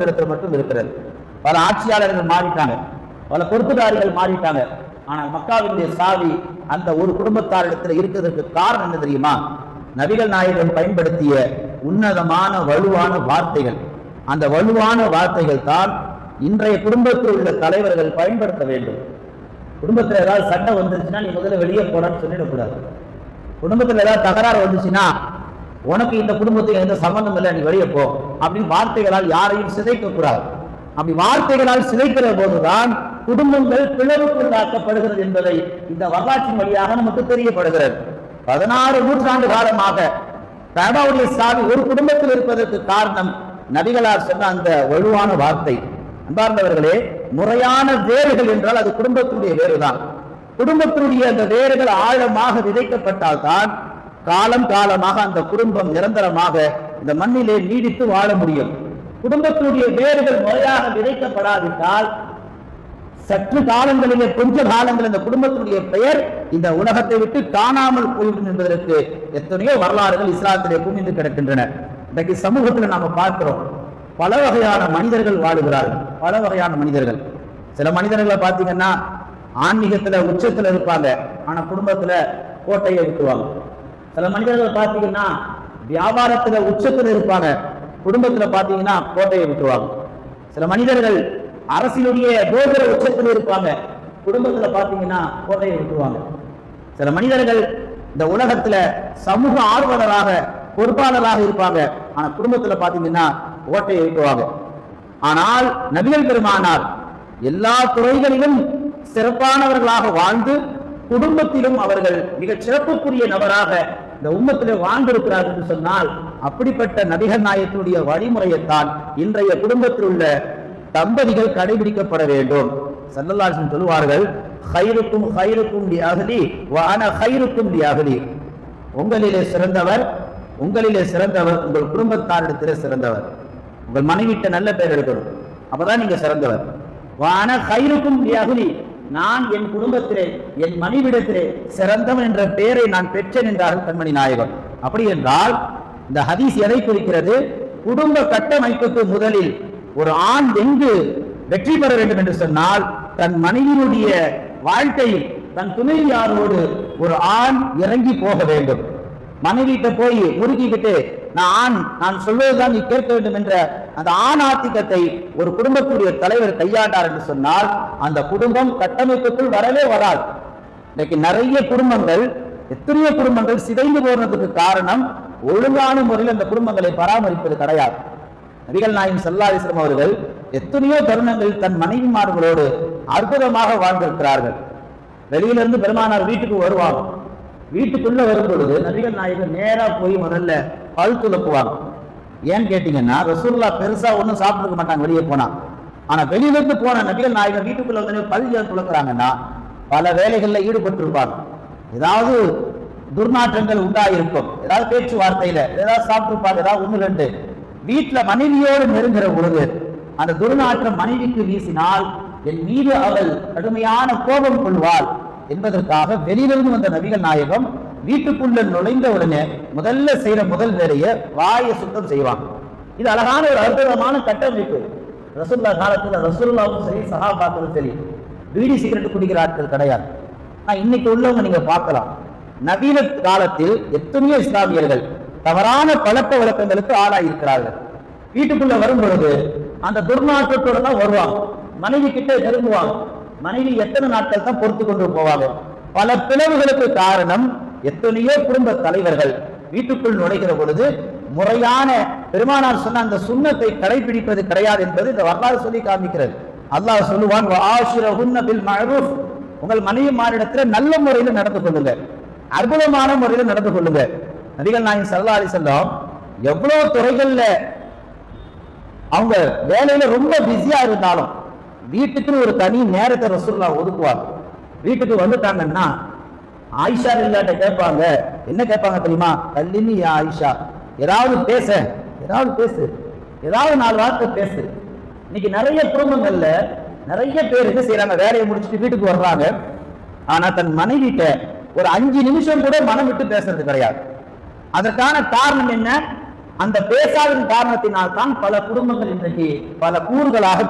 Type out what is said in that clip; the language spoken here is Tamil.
இடத்துல மட்டும் இருக்கிறது. பல ஆட்சியாளர்கள் மாறிட்டாங்க, பல பொறுப்புதாரிகள் மாறிட்டாங்க. ஆனால் மக்காவினுடைய சாவி அந்த ஒரு குடும்பத்தாரிடத்தில் இருக்கிறதுக்கு காரணம் என்ன தெரியுமா? நபிகள் நாயகம் பயன்படுத்திய உன்னதமான வலுவான வார்த்தைகள். அந்த வலுவான வார்த்தைகள் தான் இன்றைய குடும்பத்தில் உள்ள தலைவர்கள் பயன்படுத்த வேண்டும். குடும்பத்தில் ஏதாவது சண்டை வந்துருச்சுன்னா நீ முதல்ல வெளியே போடான்னு சொல்லிடக்கூடாது. குடும்பத்தில் ஏதாவது தகராறு வந்துச்சுன்னா உனக்கு இந்த குடும்பத்துக்கு எந்த சம்பந்தம் இல்லை, நீ வெளியே போ அப்படின்னு வார்த்தைகளால் யாரையும் சிதைக்க கூடாது. அப்படி வார்த்தைகளால் சிதைக்கிற போதுதான் குடும்பங்கள் பிளவுக்குள்ளாக்கப்படுகிறது என்பதை இந்த வரலாற்றின் வழியாக நமக்கு தெரியப்படுகிறது. 16 நூற்றாண்டு காலமாக கஅபாவுடைய சாவி ஒரு குடும்பத்தில் இருப்பதற்கு காரணம் நபிகளார் சொன்ன அந்த வலுவான வார்த்தை. அன்பார்ந்தவர்களே, முறையான வேர்கள் என்றால் அது குடும்பத்தினுடைய வேறுதான். குடும்பத்தினுடைய அந்த வேர்கள் ஆழமாக விதைக்கப்பட்டால் தான் காலம் காலமாக அந்த குடும்பம் நிரந்தரமாக இந்த மண்ணிலே நீடித்து வாழ முடியும். குடும்பத்தினுடைய வேர்கள் முறையாக விதைக்கப்படாவிட்டால் சற்று காலங்களிலே கொஞ்ச காலங்கள் இந்த குடும்பத்தினுடைய பெயர் இந்த உலகத்தை விட்டு காணாமல் போய்விடும் என்பதற்கு எத்தனையோ வரலாறுகள் இஸ்லாத்திலே குவிந்து கிடக்கின்றன. இன்றைக்கு சமூகத்தில் நாம பார்க்கிறோம், பல வகையான மனிதர்கள் வாழுகிறார்கள். பல வகையான மனிதர்கள். சில மனிதர்களை பார்த்தீங்கன்னா ஆன்மீகத்துல உச்சத்துல இருப்பாங்க, ஆனா குடும்பத்துல கோட்டையை விட்டுவாங்க. சில மனிதர்கள் பார்த்தீங்கன்னா வியாபாரத்துல உச்சத்துல இருப்பாங்க, குடும்பத்துல பார்த்தீங்கன்னா கோட்டையை விட்டுவாங்க. சில மனிதர்கள் அரசியலுடைய கோபுர உச்சத்தில் இருப்பாங்க, குடும்பத்துல பார்த்தீங்கன்னா கோட்டையை விட்டுவாங்க. சில மனிதர்கள் இந்த உலகத்துல சமூக ஆர்வலராக பொறுப்பாளராக இருப்பாங்க, ஆனா குடும்பத்துல பார்த்தீங்கன்னா கோட்டையை விட்டுவாங்க. ஆனால் நபிகள் பெருமானார் எல்லா துறைகளிலும் சிறப்பானவர்களாக வாழ்ந்து குடும்பத்திலும் அவர்கள் மிகச் சிறப்புக்குரிய நபராக இந்த உம்மத்திலே வாழ்ந்திருக்கிறார் என்று சொன்னால் அப்படிப்பட்ட நபிகள் நாயகத்தினுடைய வழிமுறையைத்தான் இன்றைய குடும்பத்தில் உள்ள தம்பதிகள் கடைபிடிக்கப்பட வேண்டும். ஸல்லல்லாஹு அலைஹி வஸல்லம் சொல்வார்கள், ഖൈറുக்கும் ഖൈറുக்கும் லிஅஹ்லி வ அன ഖൈറുக்கும் லிஅஹ்லி. உங்களிலே சிறந்தவர் உங்கள் குடும்பத்தாரிடத்திலே சிறந்தவர். உங்கள் மனைவிட்ட நல்ல பேர் எடுக்கணும், அப்பதான் நீங்க சிறந்தவர். வ அன ഖൈറുக்கும் லிஅஹ்லி, நான் என் குடும்பத்திலே என் மனைவிடத்திலே சிறந்தவன் என்ற பெயரை நான் பெற்றேன் என்றார்கள் கண்மணி நாயகம். அப்படி என்றால் இந்த ஹதீஸ் எதை குறிக்கிறது? குடும்ப கட்டமைப்புக்கு முதலில் ஒரு ஆண் எங்கு வெற்றி பெற வேண்டும் என்று சொன்னால் தன் மனைவியினுடைய வாழ்க்கையில் தன் துணைவியாரோடு ஒரு ஆண் இறங்கி போக வேண்டும். மனைவிட்ட போய் முறுக்கிக்கிட்டு நான் சொல்வதுதான் நீ கேட்க வேண்டும் என்ற அந்த ஆண் ஆத்திகத்தை ஒரு குடும்பத்துடைய தலைவர் கையாண்டார் என்று சொன்னால் அந்த குடும்பம் கட்டமைப்புக்குள் வரவே வராது. இன்னைக்கு நிறைய குடும்பங்கள், எத்தனையோ குடும்பங்கள் சிதைந்து போனதுக்கு காரணம் ஒழுங்கான முறையில் அந்த குடும்பங்களை பராமரிப்பது கிடையாது. நபிகள் நாயகம் ஸல்லல்லாஹு அலைஹி வஸல்லம் அவர்கள் எத்தனையோ தருணங்கள் தன் மனைவிமார்களோடு அற்புதமாக வாழ்ந்திருக்கிறார்கள். வெளியிலிருந்து பெருமானார் வீட்டுக்கு வருவாங்க. வீட்டுக்குள்ள வரும் பொழுது நபிகள் நாயகம் நேரா போய் முதல்ல பல் துலக்குவாங்க. ஏன்னு கேட்டீங்கன்னா ரசூலுல்லாஹ் பெருசா ஒன்றும் சாப்பிட்டுருக்க மாட்டாங்க வெளியே போனா. ஆனா வெளியிலிருந்து போன நபிகள் நாயகம் வீட்டுக்குள்ள வந்து பல் ஏன் துலக்குறாங்கன்னா பல வேலைகள்ல ஈடுபட்டு இருப்பாங்க. ஏதாவது துர்நாற்றங்கள் உண்டாயிருக்கும், ஏதாவது பேச்சுவார்த்தையில ஏதாவது சாப்பிட்டுருப்பாங்க, ஏதாவது ஒன்று ரெண்டு. வீட்டுல மனைவியோடு நெருங்குற பொழுது அந்த துர்நாற்றம் மனைவிக்கு வீசினால் என் மீது அவள் கடுமையான கோபம் கொள்வாள் என்பதற்காக வெளியிலிருந்து வந்த நபிகள் நாயகம் வீட்டுக்குள்ள நுழைந்த உடனே முதல்ல செய்யற முதல் வேலையை வாயை சுத்தம் செய்வாங்க. இது அழகான ஒரு அற்புதமான கட்டமைப்பு. ரசூலுல்லாஹ் காலத்துல ரசூலுல்லாஹும் சரி சஹாபாக்களும் சரி பீடி சிகரெட் குடிக்கிற ஆட்கள் கிடையாது. இன்னைக்கு உள்ளவங்க நீங்க பார்க்கலாம், நவீன காலத்தில் எத்தனையோ இஸ்லாமியர்கள் தவறான பழக்க வழக்கங்களுக்கு ஆளாயிருக்கிறார்கள். வீட்டுக்குள்ள வரும் பொழுது அந்த துர்நாற்றத்தோட தான் வருவாங்க, மனைவி கிட்ட நெருங்குவாங்க. மனைவி எத்தனை நாட்கள் தான் பொறுத்து கொண்டு போவாங்க. பல பிளவுகளுக்கு காரணம் எத்தனையோ குடும்ப தலைவர்கள் வீட்டுக்குள் நுழைகிற பொழுது முறையான பெருமானார் சொன்ன அந்த சுன்னத்தை கடைபிடிப்பது கிடையாது என்பது இந்த வரலாறு சொல்லி காமிக்கிறது. அல்லாஹ் சொல்லுவான், வஆஷிரஹுன்ன பில் மஅரூஃப், உங்கள் மனைவிமாரிடத்துல நல்ல முறையில் நடந்து கொள்ளுங்க, அற்புதமான முறையில் நடந்து கொள்ளுங்க. நபிகள் நாயகம் ஸல்லல்லாஹு அலைஹி வஸல்லம் எவ்வளவு துறைகள்ல அவங்க வேலையில ரொம்ப பிஸியா இருந்தாலும் வீட்டுக்குன்னு ஒரு தனி நேரத்தை ரசூலுல்லாஹ் ஒதுக்குவாங்க. வீட்டுக்கு வந்துட்டாங்கன்னா ஆயிஷா இல்லாட்ட கேட்பாங்க. என்ன கேட்பாங்க தெரியுமா? கல்லினி ஆயிஷா, ஏதாவது பேசு, ஏதாவது 4 வார்த்தை பேசு. இன்னைக்கு நிறைய குடும்பங்கள்ல நிறைய பேர் என்ன செய்யறாங்க, வேலையை முடிச்சுட்டு வீட்டுக்கு வர்றாங்க, ஆனா தன் மனைவிட்ட ஒரு 5 நிமிஷம் கூட மனம் விட்டு பேசுறது கிடையாது. அதற்கான காரணம் என்ன? அந்த பேசாவின் காரணத்தினால் தான் பல குடும்பங்கள் இன்றைக்கு பல கூறுகளாக